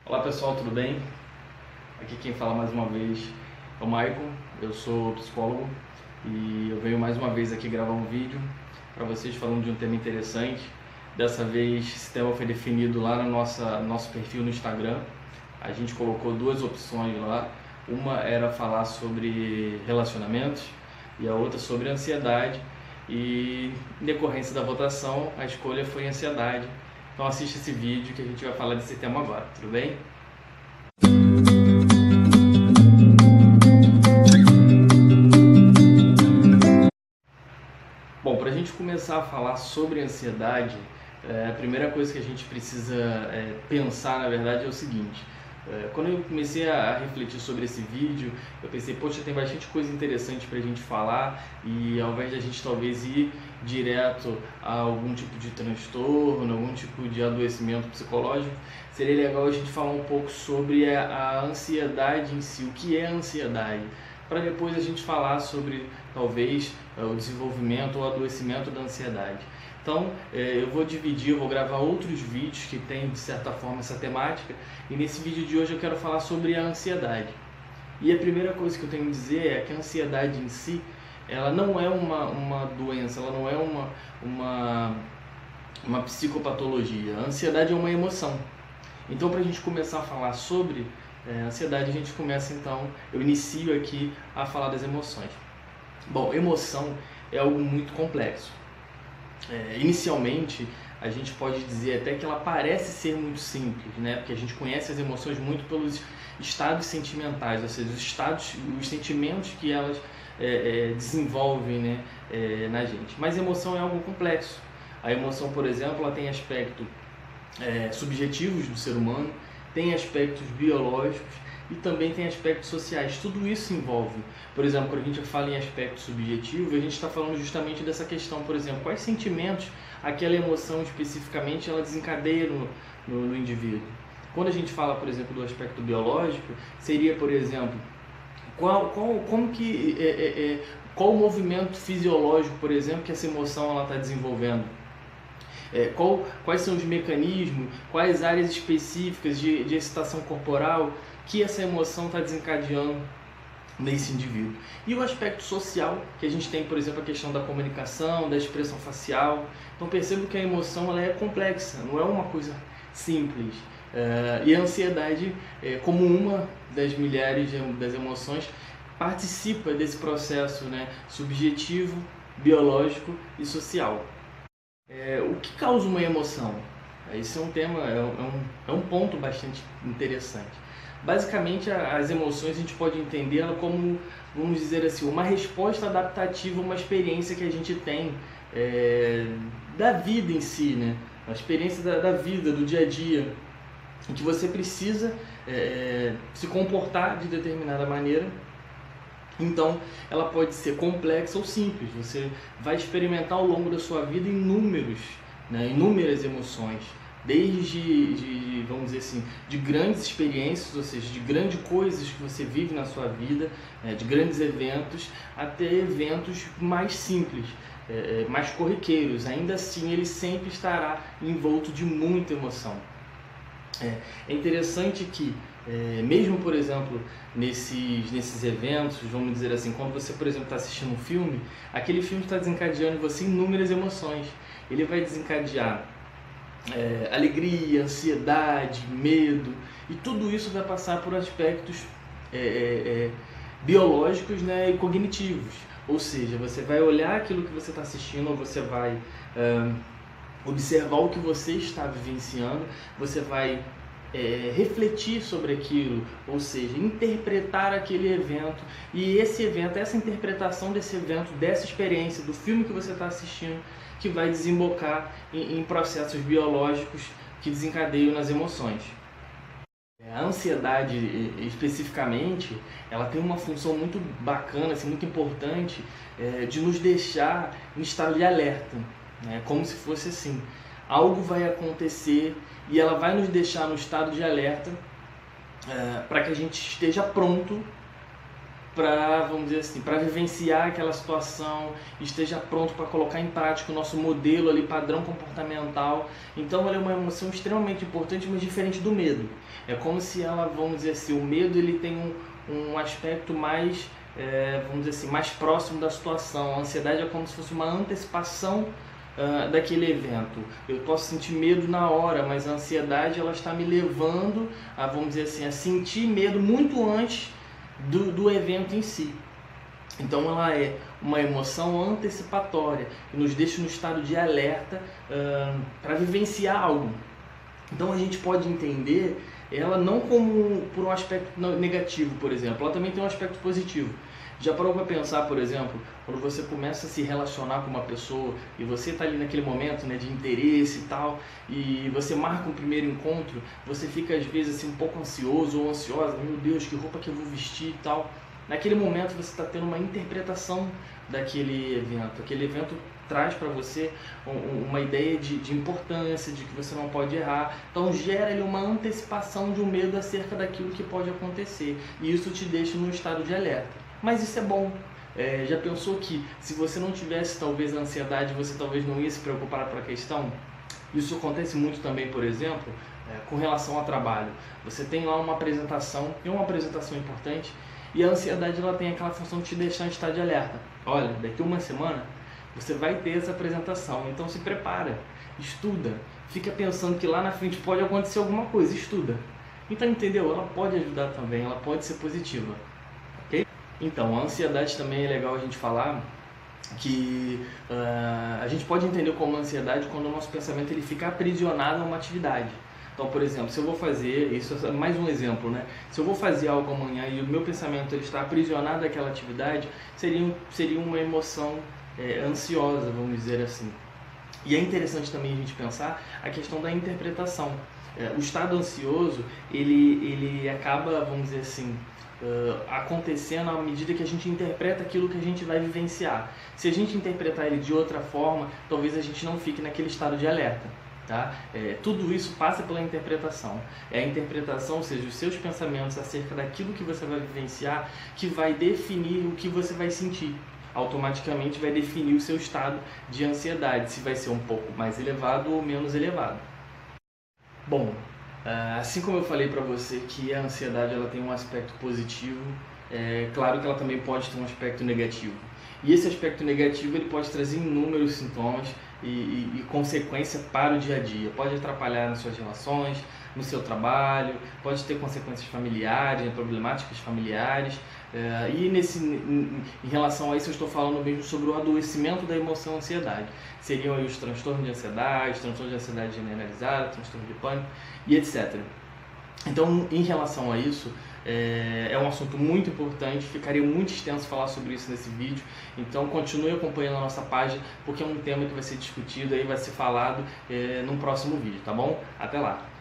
Olá pessoal, tudo bem? Aqui quem fala mais uma vez é o Maicon, eu sou psicólogo e eu venho mais uma vez aqui gravar um vídeo para vocês falando de um tema interessante. Dessa vez esse tema foi definido lá no nosso perfil no Instagram. A gente colocou duas opções lá, uma era falar sobre relacionamentos e a outra sobre ansiedade, e em decorrência da votação a escolha foi ansiedade. Então assiste esse vídeo que a gente vai falar desse tema agora, tudo bem? Bom, para a gente começar a falar sobre ansiedade, a primeira coisa que a gente precisa pensar, na verdade, é o seguinte. Quando eu comecei a refletir sobre esse vídeo, eu pensei, poxa, tem bastante coisa interessante para a gente falar, e ao invés de a gente talvez ir direto a algum tipo de transtorno, algum tipo de adoecimento psicológico, seria legal a gente falar um pouco sobre a ansiedade em si, o que é ansiedade, para depois a gente falar sobre talvez o desenvolvimento ou adoecimento da ansiedade. Então eu vou gravar outros vídeos que têm de certa forma essa temática, e nesse vídeo de hoje eu quero falar sobre a ansiedade. E a primeira coisa que eu tenho a dizer é que a ansiedade em si, ela não é uma doença, ela não é uma psicopatologia. A ansiedade é uma emoção. Então, para a gente começar a falar sobre ansiedade, a gente começa então, eu inicio aqui a falar das emoções. Bom, emoção é algo muito complexo. Inicialmente, a gente pode dizer até que ela parece ser muito simples, né? Porque a gente conhece as emoções muito pelos estados sentimentais, ou seja, os sentimentos que elas desenvolvem, né, na gente. Mas emoção é algo complexo. A emoção, por exemplo, ela tem aspectos subjetivos do ser humano, tem aspectos biológicos e também tem aspectos sociais. Tudo isso se envolve. Por exemplo, quando a gente fala em aspecto subjetivo, a gente está falando justamente dessa questão, por exemplo, quais sentimentos aquela emoção especificamente ela desencadeia no indivíduo. Quando a gente fala, por exemplo, do aspecto biológico, seria, por exemplo, qual o movimento fisiológico, por exemplo, que essa emoção está desenvolvendo. Quais são os mecanismos, quais áreas específicas de excitação corporal que essa emoção está desencadeando nesse indivíduo. E o aspecto social, que a gente tem, por exemplo, a questão da comunicação, da expressão facial. Então percebo que a emoção ela é complexa, não é uma coisa simples. E a ansiedade, como uma das milhares das emoções, participa desse processo, né, subjetivo, biológico e social. O que causa uma emoção? Esse é um tema, é um ponto bastante interessante. Basicamente, as emoções a gente pode entender ela como, vamos dizer assim, uma resposta adaptativa a uma experiência que a gente tem da vida em si, né? A experiência da vida, do dia a dia, em que você precisa se comportar de determinada maneira. Então, ela pode ser complexa ou simples. Você vai experimentar ao longo da sua vida inúmeras emoções, desde vamos dizer assim, de grandes experiências, ou seja, de grandes coisas que você vive na sua vida, de grandes eventos, até eventos mais simples, mais corriqueiros. Ainda assim, ele sempre estará envolto de muita emoção. É interessante que, mesmo, por exemplo, nesses eventos, vamos dizer assim, quando você, por exemplo, está assistindo um filme, aquele filme está desencadeando em você inúmeras emoções. Ele vai desencadear alegria, ansiedade, medo, e tudo isso vai passar por aspectos biológicos, né, e cognitivos. Ou seja, você vai olhar aquilo que você está assistindo, ou você vai observar o que você está vivenciando, você vai refletir sobre aquilo, ou seja, interpretar aquele evento, e esse evento, essa interpretação desse evento, dessa experiência, do filme que você está assistindo, que vai desembocar em processos biológicos que desencadeiam nas emoções. A ansiedade, especificamente, ela tem uma função muito bacana, assim, muito importante, de nos deixar em estado de alerta, né? Como se fosse assim, algo vai acontecer e ela vai nos deixar no estado de alerta para que a gente esteja pronto para, vamos dizer assim, para vivenciar aquela situação, esteja pronto para colocar em prática o nosso modelo ali, padrão comportamental. Então ela é uma emoção extremamente importante, mas diferente do medo. É como se ela, vamos dizer assim, o medo ele tem um aspecto mais, vamos dizer assim, mais próximo da situação. A ansiedade é como se fosse uma antecipação daquele evento. Eu posso sentir medo na hora, mas a ansiedade ela está me levando a, vamos dizer assim, a sentir medo muito antes do evento em si. Então ela é uma emoção antecipatória, que nos deixa no estado de alerta para vivenciar algo. Então a gente pode entender ela não como por um aspecto negativo, por exemplo, ela também tem um aspecto positivo. Já parou para pensar, por exemplo, quando você começa a se relacionar com uma pessoa e você está ali naquele momento, né, de interesse e tal, e você marca um primeiro encontro, você fica às vezes assim, um pouco ansioso ou ansiosa, meu Deus, que roupa que eu vou vestir e tal. Naquele momento você está tendo uma interpretação daquele evento. Aquele evento traz para você uma ideia de importância, de que você não pode errar. Então gera ali uma antecipação de um medo acerca daquilo que pode acontecer. E isso te deixa num estado de alerta. Mas isso é bom. Já pensou que se você não tivesse talvez a ansiedade, você talvez não ia se preocupar com a questão? Isso acontece muito também, por exemplo, com relação ao trabalho. Você tem lá uma apresentação, e uma apresentação importante, e a ansiedade ela tem aquela função de te deixar em estado de alerta. Olha, daqui a uma semana você vai ter essa apresentação, então se prepara, estuda, fica pensando que lá na frente pode acontecer alguma coisa, estuda. Então, entendeu? Ela pode ajudar também, ela pode ser positiva. Ok? Então, a ansiedade também é legal a gente falar que a gente pode entender como ansiedade quando o nosso pensamento ele fica aprisionado a uma atividade. Então, por exemplo, se eu vou fazer, isso é mais um exemplo, né? Se eu vou fazer algo amanhã e o meu pensamento ele está aprisionado àquela atividade, seria uma emoção ansiosa, vamos dizer assim. E é interessante também a gente pensar a questão da interpretação. O estado ansioso, ele acaba, vamos dizer assim, acontecendo à medida que a gente interpreta aquilo que a gente vai vivenciar. Se a gente interpretar ele de outra forma, talvez a gente não fique naquele estado de alerta. Tá? Tudo isso passa pela interpretação. É a interpretação, ou seja, os seus pensamentos acerca daquilo que você vai vivenciar, que vai definir o que você vai sentir. Automaticamente vai definir o seu estado de ansiedade, se vai ser um pouco mais elevado ou menos elevado. Bom, assim como eu falei para você que a ansiedade ela tem um aspecto positivo, claro que ela também pode ter um aspecto negativo. E esse aspecto negativo ele pode trazer inúmeros sintomas e consequência para o dia a dia. Pode atrapalhar nas suas relações, no seu trabalho, pode ter consequências familiares, problemáticas familiares. Em relação a isso eu estou falando mesmo sobre o adoecimento da emoção ansiedade. Seriam aí os transtornos de ansiedade generalizada, transtorno de pânico e etc. Então, em relação a isso, é um assunto muito importante, ficaria muito extenso falar sobre isso nesse vídeo, então continue acompanhando a nossa página, porque é um tema que vai ser discutido e vai ser falado num próximo vídeo, tá bom? Até lá!